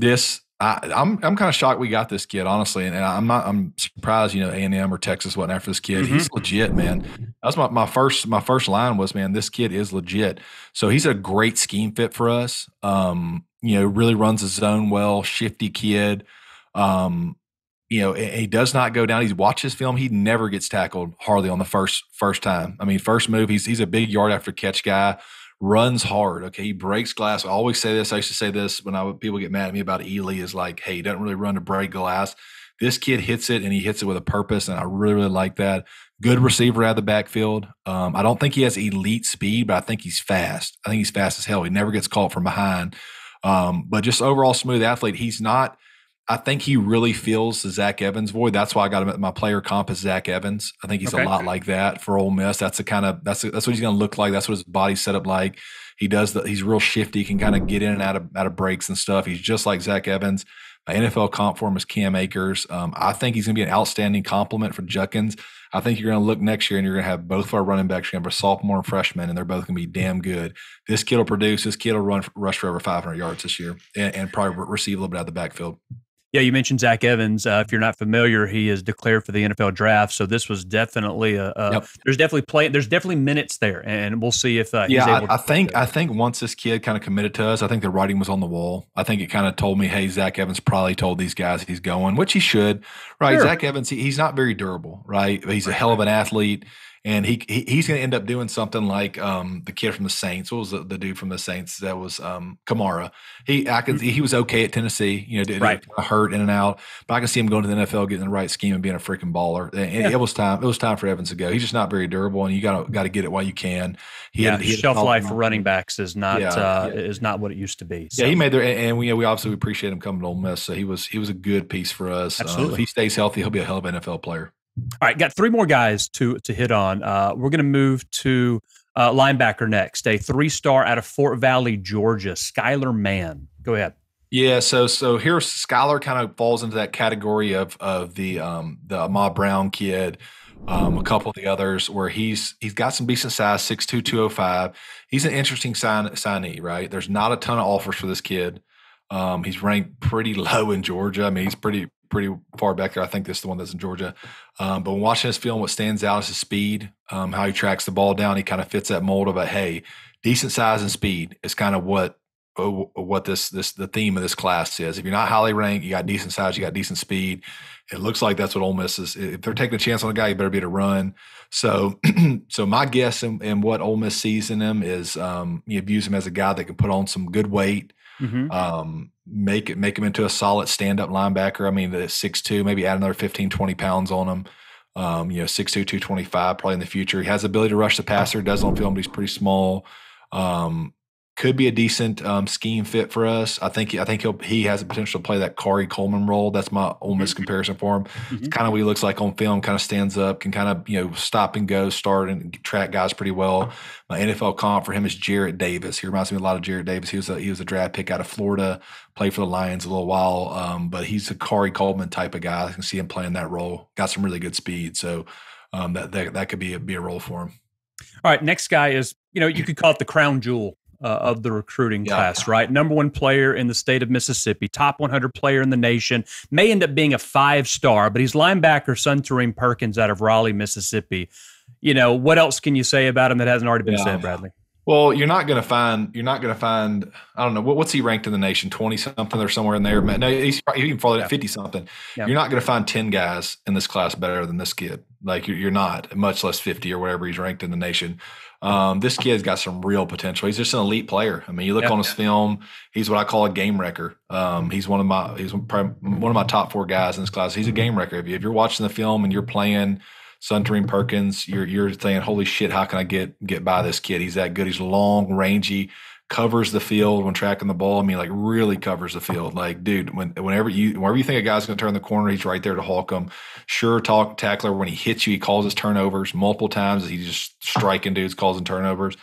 see? I'm kind of shocked we got this kid, honestly, and I'm surprised, A&M or Texas wasn't after this kid. He's legit, man. That's my first line was, man, this kid is legit. So he's a great scheme fit for us. Really runs the zone well, shifty kid. He does not go down. He's watched his film. He never gets tackled hardly on the first time. I mean, first move, he's a big yard after catch guy, runs hard. Okay. He breaks glass. I always say this. I used to say this when people get mad at me about Ely is like, hey, he doesn't really run to break glass. This kid hits it and he hits it with a purpose. And I really, really like that. Good receiver out of the backfield. I don't think he has elite speed, but I think he's fast. I think he's fast as hell. He never gets caught from behind. But just overall smooth athlete. He's not, I think he really feels the Zach Evans void. That's why I got him at my player comp is Zach Evans. I think he's a lot like that for Ole Miss. That's that's what he's going to look like. That's what his body's set up like. He's real shifty. He can kind of get in and out of breaks and stuff. He's just like Zach Evans. My NFL comp for him is Cam Akers. I think he's going to be an outstanding complement for Judkins. I think you're going to look next year and you're going to have both of our running backs. You're going to have a sophomore and freshman, and they're both going to be damn good. This kid will produce. This kid will rush for over 500 yards this year and probably receive a little bit out of the backfield. Yeah, you mentioned Zach Evans. If you're not familiar, he is declared for the NFL draft. So this was definitely there's definitely minutes there, and we'll see if he's able to. I think once this kid kind of committed to us, I think the writing was on the wall. I think it kind of told me, hey, Zach Evans probably told these guys he's going, which he should, right? Sure. Zach Evans, he's not very durable, right? He's a hell of an athlete. And he's going to end up doing something like the kid from the Saints. What was the dude from the Saints? That was Kamara. He was okay at Tennessee. Did hurt in and out, but I can see him going to the NFL, getting the right scheme, and being a freaking baller. And it was time. It was time for Evans to go. He's just not very durable, and you got to get it while you can. Shelf life for running backs is not what it used to be. So. Yeah, he made there, and we obviously appreciate him coming to Ole Miss. So he was a good piece for us. Absolutely. If he stays healthy, he'll be a hell of an NFL player. All right, got three more guys to hit on. We're going to move to linebacker next. A 3-star out of Fort Valley, Georgia, Skylar Mann. Go ahead. Yeah, so here Skylar kind of falls into that category of the Ahmad Brown kid, a couple of the others where he's got some decent size, 6'2", 205. He's an interesting signee, right? There's not a ton of offers for this kid. He's ranked pretty low in Georgia. I mean, he's pretty far back there. I think this is the one that's in Georgia. But when watching this film, what stands out is his speed, how he tracks the ball down. He kind of fits that mold of decent size and speed is kind of what the theme of this class is. If you're not highly ranked, you got decent size, you got decent speed. It looks like that's what Ole Miss is. If they're taking a chance on a guy, you better be able to run. So, my guess and what Ole Miss sees in him is views him as a guy that can put on some good weight. Mm-hmm. Make him into a solid stand-up linebacker. I mean, the 6'2", maybe add another 15, 20 pounds on him. 6'2", 225 probably in the future. He has the ability to rush the passer. Does on film, but he's pretty small. Could be a decent scheme fit for us. I think he has the potential to play that Kari Coleman role. That's my Ole Miss comparison for him. Mm-hmm. It's kind of what he looks like on film. Kind of stands up, can kind of stop and go, start and track guys pretty well. My NFL comp for him is Jarrett Davis. He reminds me a lot of Jarrett Davis. He was a draft pick out of Florida, played for the Lions a little while, but he's a Kari Coleman type of guy. I can see him playing that role. Got some really good speed, so that could be a role for him. All right, next guy is you could call it the crown jewel of the recruiting class, right? Number 1 player in the state of Mississippi, top 100 player in the nation, may end up being a 5-star, but he's linebacker Suntarine Perkins out of Raleigh, Mississippi. What else can you say about him that hasn't already been said, Bradley? Well, you're not going to find, I don't know, what's he ranked in the nation, 20 something or somewhere in there? No, he's even farther than 50 something. Yeah. You're not going to find 10 guys in this class better than this kid. Like you're not, much less 50 or whatever he's ranked in the nation. This kid's got some real potential. He's just an elite player. I mean, you look on his film, he's what I call a game wrecker. He's probably one of my top 4 guys in this class. He's a game wrecker. If you're watching the film and you're playing Suntarine Perkins, you're saying, holy shit, how can I get by this kid? He's that good. He's long, rangy, covers the field when tracking the ball. I mean, like really covers the field. Like, dude, whenever you think a guy's going to turn the corner, he's right there to hawk him. Sure, tackler. When he hits you, he calls his turnovers multiple times. He's just striking dudes, causing turnovers.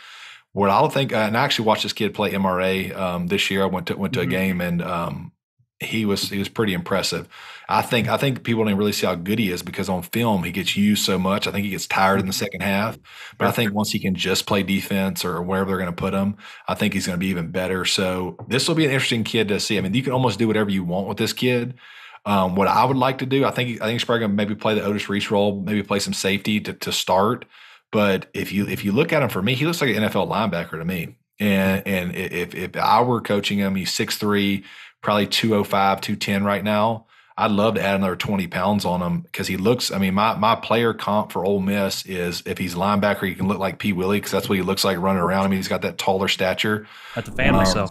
What I don't think, and I actually watched this kid play MRA this year. I went to a game and he was pretty impressive. I think people didn't really see how good he is because on film he gets used so much. I think he gets tired in the second half. But I think once he can just play defense or wherever they're going to put him, I think he's going to be even better. So this will be an interesting kid to see. I mean, you can almost do whatever you want with this kid. What I would like to do, I think he's probably going to maybe play the Otis Reese role, maybe play some safety to start. But if you look at him, for me, he looks like an NFL linebacker to me. And if I were coaching him, he's 6'3", probably 205, 210 right now. I'd love to add another 20 pounds on him because he looks, I mean, my player comp for Ole Miss is if he's linebacker, he can look like P. Willie because that's what he looks like running around. I mean, he's got that taller stature. That's a fan myself.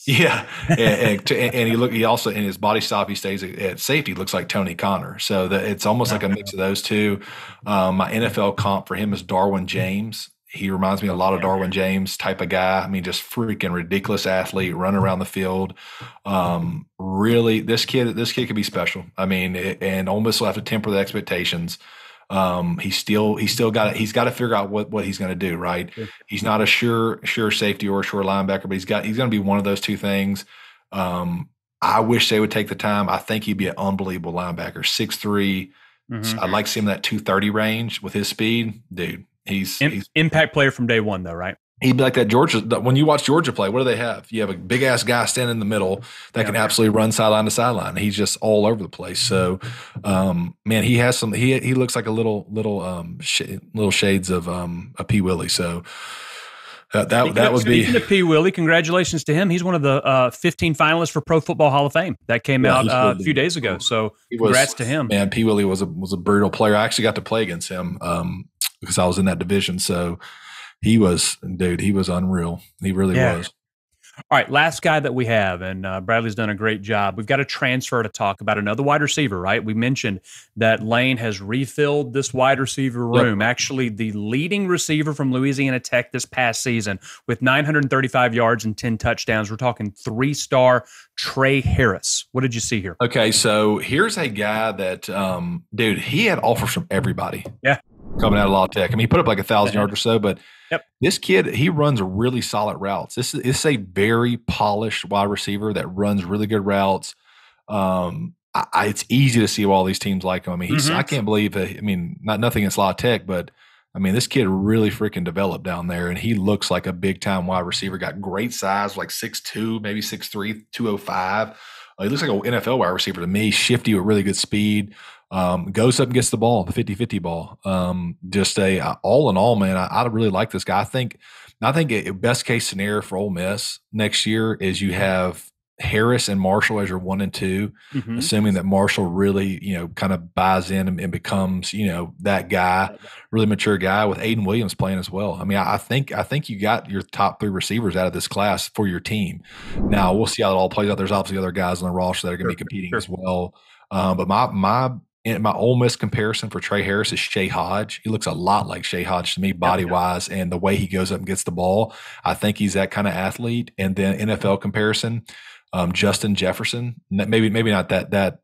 Yeah. and he also, in his body style, he stays at safety, looks like Tony Connor. So it's almost like a mix of those two. My NFL comp for him is Darwin James. He reminds me a lot of Darwin James type of guy. I mean, just freaking ridiculous athlete, running around the field. Really, this kid could be special. I mean, and Ole Miss will have to temper the expectations. He's got to figure out what he's going to do. Right, he's not a sure safety or a sure linebacker, but he's going to be one of those two things. I wish they would take the time. I think he'd be an unbelievable linebacker, 6'3". Mm-hmm. I'd like to see him in that 230 range with his speed, dude. He's impact player from day one, though, right? He'd be like that Georgia. When you watch Georgia play, what do they have? You have a big ass guy standing in the middle that can absolutely run sideline to sideline. He's just all over the place. So, man, he has some. He looks like a little shades of a P. Willie. So that would be. Speaking of P. Willie, congratulations to him. He's one of the 15 finalists for Pro Football Hall of Fame that came out a few days ago. So congrats to him. Man, P. Willie was a brutal player. I actually got to play against him. because I was in that division. So he was unreal. He really was. All right, last guy that we have, and Bradley's done a great job. We've got a transfer to talk about, another wide receiver, right? We mentioned that Lane has refilled this wide receiver room. Yep. Actually, the leading receiver from Louisiana Tech this past season with 935 yards and 10 touchdowns. We're talking 3-star Trey Harris. What did you see here? Okay, so here's a guy that, dude, he had offers from everybody. Yeah. Coming out of La Tech. I mean, he put up like 1,000 yards or so, but this kid, he runs really solid routes. This is a very polished wide receiver that runs really good routes. It's easy to see why all these teams like him. I mean, I can't believe that. I mean, nothing against La Tech, but I mean, this kid really freaking developed down there, and he looks like a big time wide receiver. Got great size, like 6'2", maybe 6'3", 205. He looks like an NFL wide receiver to me. Shifty with really good speed. Goes up and gets the ball, the 50-50 ball. Just all in all, man, I really like this guy. I think a best case scenario for Ole Miss next year is you have Harris and Marshall as your 1 and 2, assuming that Marshall really, kind of buys in and becomes, that guy, really mature guy with Aiden Williams playing as well. I mean, I think you got your top 3 receivers out of this class for your team. Now we'll see how it all plays out. There's obviously other guys on the roster that are going to be competing as well. But my Ole Miss comparison for Trey Harris is Shea Hodge. He looks a lot like Shea Hodge to me, body-wise, and the way he goes up and gets the ball. I think he's that kind of athlete. And then NFL comparison, Justin Jefferson. Maybe not that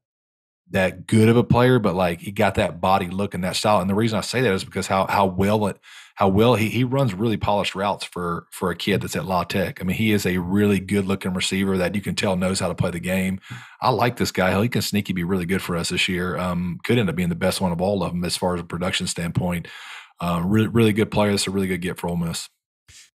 good of a player, but like he got that body look and that style. And the reason I say that is because how well he runs really polished routes for a kid that's at La Tech. I mean, he is a really good looking receiver that you can tell knows how to play the game. I like this guy. He can sneaky be really good for us this year. Could end up being the best one of all of them as far as a production standpoint. Really, really good player. That's a really good get for Ole Miss.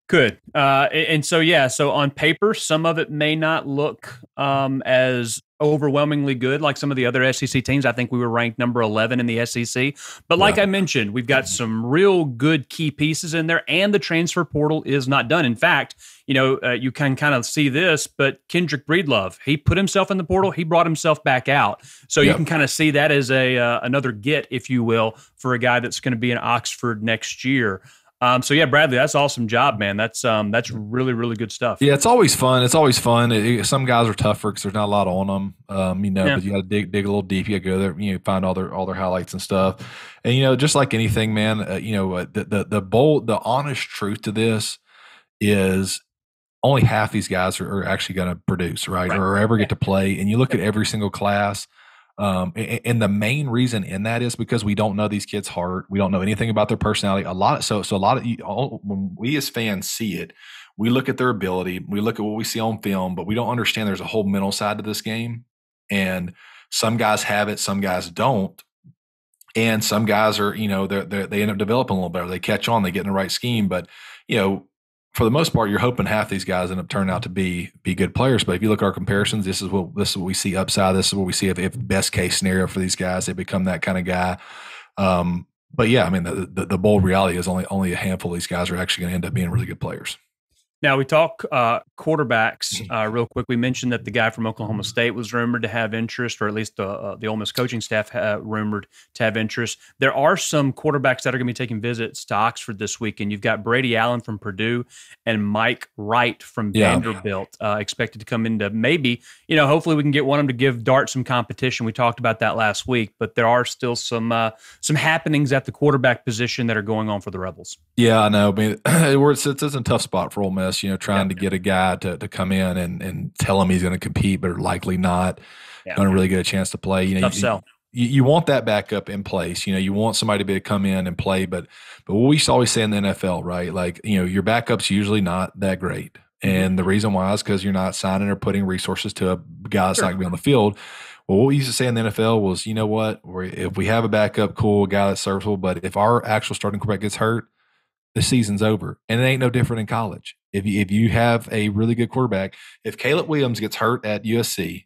Good. So on paper, some of it may not look as overwhelmingly good like some of the other SEC teams. I think we were ranked number 11 in the SEC. But like I mentioned, we've got some real good key pieces in there, and the transfer portal is not done. In fact, you can kind of see this, but Kendrick Breedlove, he put himself in the portal. He brought himself back out. So you can kind of see that as another get, if you will, for a guy that's going to be in Oxford next year. Bradley, that's an awesome job, man. That's really, really good stuff. Yeah, it's always fun. Some guys are tougher because there's not a lot on them, but you got to dig a little deep. You got to go there, find all their highlights and stuff. And, just like anything, man, the honest truth to this is only half these guys are actually going to produce, right? Or ever get to play. And you look at every single class. And the main reason in that is because we don't know these kids' heart. We don't know anything about their personality. When we as fans see it, we look at their ability, we look at what we see on film, but we don't understand there's a whole mental side to this game. And some guys have it, some guys don't. And some guys are, they end up developing a little better. They catch on, they get in the right scheme. But, for the most part, you're hoping half these guys end up turning out to be good players. But if you look at our comparisons, this is what we see upside. This is what we see if best case scenario for these guys, they become that kind of guy. But yeah, I mean, the bold reality is only a handful of these guys are actually going to end up being really good players. Now, we talk quarterbacks real quick. We mentioned that the guy from Oklahoma State was rumored to have interest, or at least the Ole Miss coaching staff rumored to have interest. There are some quarterbacks that are going to be taking visits to Oxford this week, and you've got Brady Allen from Purdue and Mike Wright from Vanderbilt expected to come into maybe, hopefully we can get one of them to give Dart some competition. We talked about that last week, but there are still some happenings at the quarterback position that are going on for the Rebels. Yeah, I know. I mean, it's a tough spot for Ole Miss. Trying to get a guy to come in and tell him he's going to compete, but likely not going to really get a chance to play. Tough sell. You want that backup in place. You want somebody to be able to come in and play, but what we always say in the NFL, right? Like, your backup's usually not that great. And the reason why is because you're not signing or putting resources to a guy that's not going to be on the field. Well, what we used to say in the NFL was, you know what? If we have a backup, cool, a guy that's serviceable, but if our actual starting quarterback gets hurt, the season's over. And it ain't no different in college. If you have a really good quarterback, if Caleb Williams gets hurt at USC,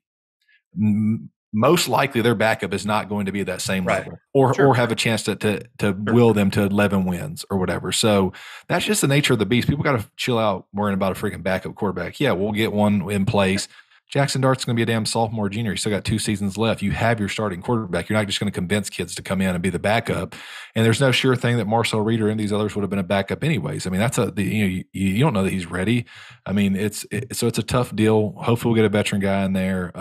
most likely their backup is not going to be at that same level or have a chance to will them to 11 wins or whatever. So that's just the nature of the beast. People got to chill out worrying about a freaking backup quarterback. Yeah, we'll get one in place. Jackson Dart's going to be a damn sophomore, junior. You still got 2 seasons left. You have your starting quarterback. You're not just going to convince kids to come in and be the backup. And there's no sure thing that Marcel Reed or any of these others would have been a backup anyways. I mean, that's you don't know that he's ready. I mean, so it's a tough deal. Hopefully we'll get a veteran guy in there.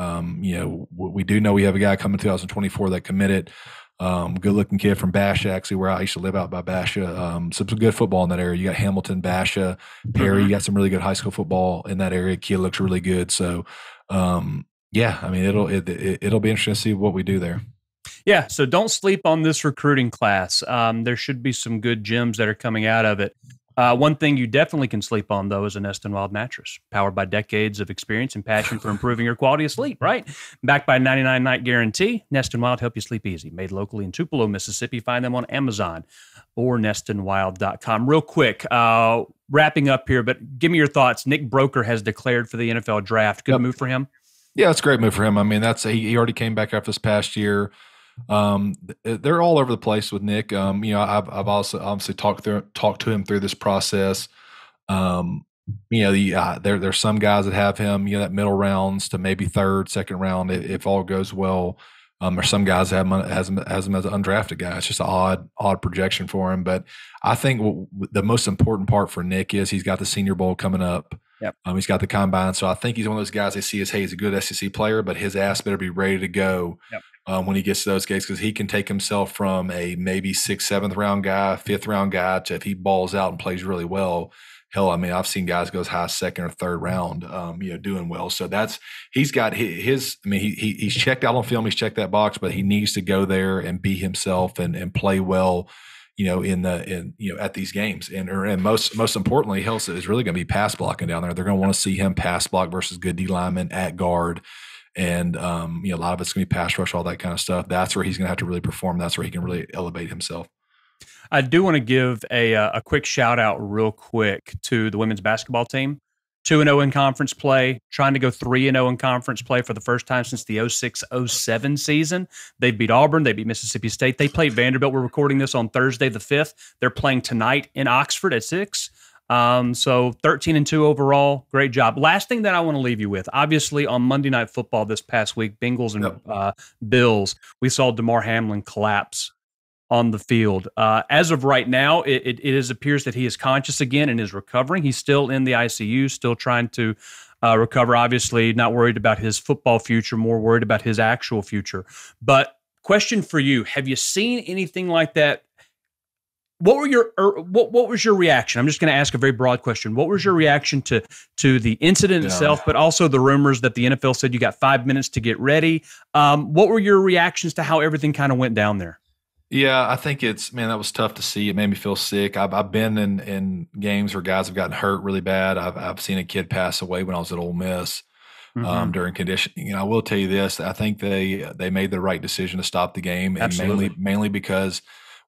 We do know we have a guy coming in 2024 that committed. Good looking kid from Basha, actually, where I used to live out by Basha. Some good football in that area. You got Hamilton, Basha, Perry. You got some really good high school football in that area. Kid looks really good. So, yeah, I mean, it'll be interesting to see what we do there. Yeah, so don't sleep on this recruiting class. There should be some good gems that are coming out of it. One thing you definitely can sleep on, though, is a Nest and Wild mattress, powered by decades of experience and passion for improving your quality of sleep, right? Backed by a 99-night guarantee, Nest and Wild help you sleep easy. Made locally in Tupelo, Mississippi. Find them on Amazon or nestandwild.com. Real quick, wrapping up here, but give me your thoughts. Nick Broker has declared for the NFL draft. Good move for him? Yeah, it's a great move for him. I mean, he already came back after this past year. They're all over the place with Nick. I've also obviously talked to him through this process. There's some guys that have him, that middle rounds to maybe third, second round if all goes well. Or some guys has him as an undrafted guy. It's just an odd projection for him. But I think the most important part for Nick is he's got the Senior Bowl coming up. Yep. He's got the combine. So I think he's one of those guys they see as, hey, he's a good SEC player, but his ass better be ready to go. Yep. When he gets to those games, because he can take himself from a maybe 6th, 7th round guy, 5th round guy to, if he balls out and plays really well, hell, I mean, I've seen guys go as high as 2nd or 3rd round, doing well. So he's got his. I mean, he's checked out on film. He's checked that box, but he needs to go there and be himself and play well, at these games. And most importantly, Hills is really going to be pass blocking down there. They're going to want to see him pass block versus good D linemen at guard. And, a lot of it's going to be pass rush, all that kind of stuff. That's where he's going to have to really perform. That's where he can really elevate himself. I do want to give a quick shout out real quick to the women's basketball team. 2-0 in conference play, trying to go 3-0 in conference play for the first time since the 06-07 season. They beat Auburn. They beat Mississippi State. They played Vanderbilt. We're recording this on Thursday the 5th. They're playing tonight in Oxford at 6. So 13-2 overall. Great job. Last thing that I want to leave you with, obviously on Monday Night Football this past week, Bengals and Bills, we saw DeMar Hamlin collapse on the field. As of right now, it appears that he is conscious again and is recovering. He's still in the ICU, still trying to recover. Obviously, not worried about his football future, more worried about his actual future. But question for you: have you seen anything like that? What was your reaction? I'm just going to ask a very broad question. What was your reaction to the incident itself, but also the rumors that the NFL said you got 5 minutes to get ready? What were your reactions to how everything kind of went down there? Yeah, I think that was tough to see. It made me feel sick. I've been in games where guys have gotten hurt really bad. I've seen a kid pass away when I was at Ole Miss during conditioning. I will tell you this: I think they made the right decision to stop the game, Absolutely. and mainly because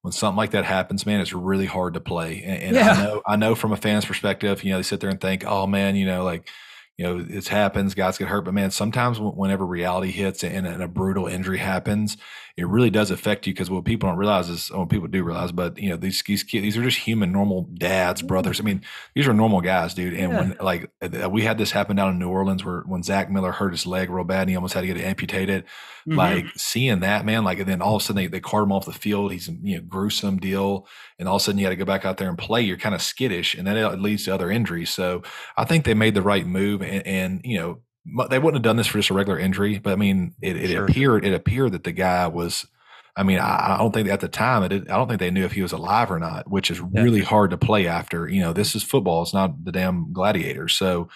when something like that happens, man, it's really hard to play. And I know from a fan's perspective, they sit there and think, oh man, it happens, guys get hurt. But man, sometimes whenever reality hits and a brutal injury happens, it really does affect you, because what people don't realize is, people do realize, but these kids, these are just human, normal dads, brothers. I mean, these are normal guys, dude. And when we had this happen down in New Orleans, when Zach Miller hurt his leg real bad and he almost had to get it amputated, seeing that, man, and then all of a sudden they cart him off the field. He's gruesome deal. And all of a sudden you got to go back out there and play. You're kind of skittish, and then it leads to other injuries. So I think they made the right move, and they wouldn't have done this for just a regular injury, but I mean, it appeared that the guy was. I mean, I don't think at the time I don't think they knew if he was alive or not, which is really hard to play after. This is football; it's not the damn Gladiators. So,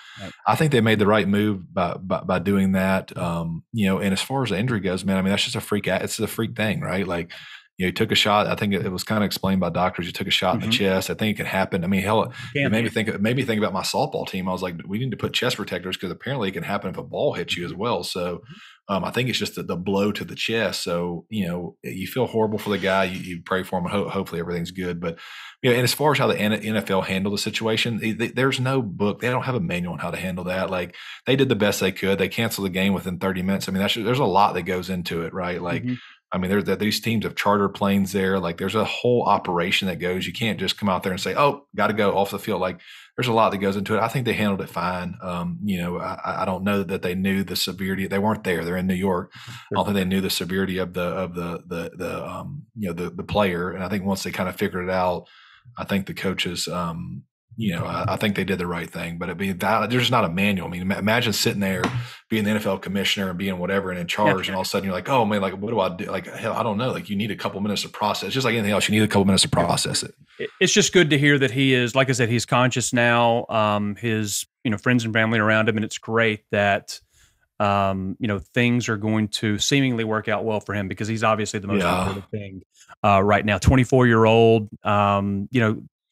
I think they made the right move by doing that. And as far as the injury goes, man, I mean, that's just a freak. It's a freak thing, right? Like, he took a shot. I think it was kind of explained by doctors. He took a shot in the chest. I think it can happen. I mean, hell, it made me think about my softball team. I was like, we need to put chest protectors, because apparently it can happen if a ball hits you as well. So I think it's just the blow to the chest. So, you feel horrible for the guy. You pray for him. Hopefully everything's good. But, and as far as how the NFL handled the situation, there's no book. They don't have a manual on how to handle that. Like, they did the best they could. They canceled the game within 30 minutes. I mean, there's a lot that goes into it, right? Like, I mean, these teams have chartered planes there. Like, there's a whole operation that goes. You can't just come out there and say, "Oh, got to go off the field." Like, there's a lot that goes into it. I think they handled it fine. I don't know that they knew the severity. They weren't there. They're in New York. I don't think they knew the severity of the player. And I think once they kind of figured it out, I think the coaches, I think they did the right thing. But there's not a manual. I mean, imagine sitting there, being the NFL commissioner and being whatever and in charge, and all of a sudden you're like, "Oh man, like what do I do?" Like, hell, I don't know. Like, you need a couple minutes to process. Just like anything else, you need a couple minutes to process it. It's just good to hear that he is, like I said, he's conscious now. His friends and family around him, and it's great that things are going to seemingly work out well for him, because he's obviously the most important thing right now. 24-year-old,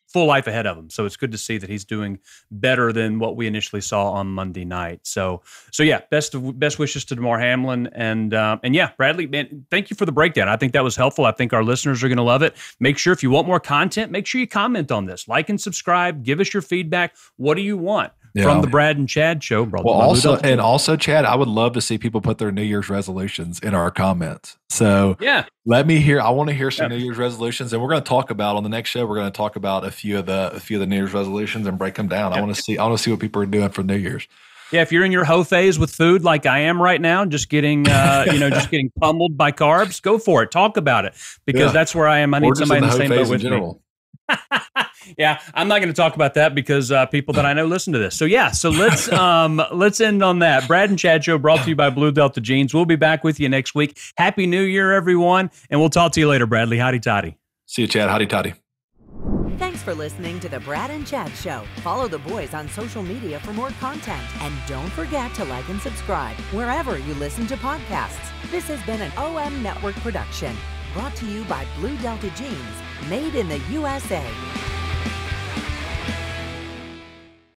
full life ahead of him. So it's good to see that he's doing better than what we initially saw on Monday night. So yeah, best wishes to Damar Hamlin. And yeah, Bradley, man, thank you for the breakdown. I think that was helpful. I think our listeners are going to love it. Make sure, if you want more content, make sure you comment on this, like and subscribe, give us your feedback. What do you want from the Brad and Chad Show? Well, also, Chad, I would love to see people put their New Year's resolutions in our comments. So yeah, let me hear. I want to hear some New Year's resolutions, and we're going to talk about on the next show. We're going to talk about a few of the New Year's resolutions and break them down. I want to see what people are doing for New Year's. Yeah, if you're in your hoe phase with food like I am right now, just getting just getting pummeled by carbs, go for it. Talk about it, because that's where I am. I need somebody in the same boat with me. Yeah, I'm not going to talk about that, because people that I know listen to this. So yeah, so let's end on that. Brad and Chad Show, brought to you by Blue Delta Jeans. We'll be back with you next week. Happy New Year, everyone, and we'll talk to you later, Bradley. Howdy toddy. See you, Chad. Howdy toddy. Thanks for listening to the Brad and Chad Show. Follow the boys on social media for more content, and don't forget to like and subscribe wherever you listen to podcasts. This has been an OM Network production, brought to you by Blue Delta Jeans, made in the USA.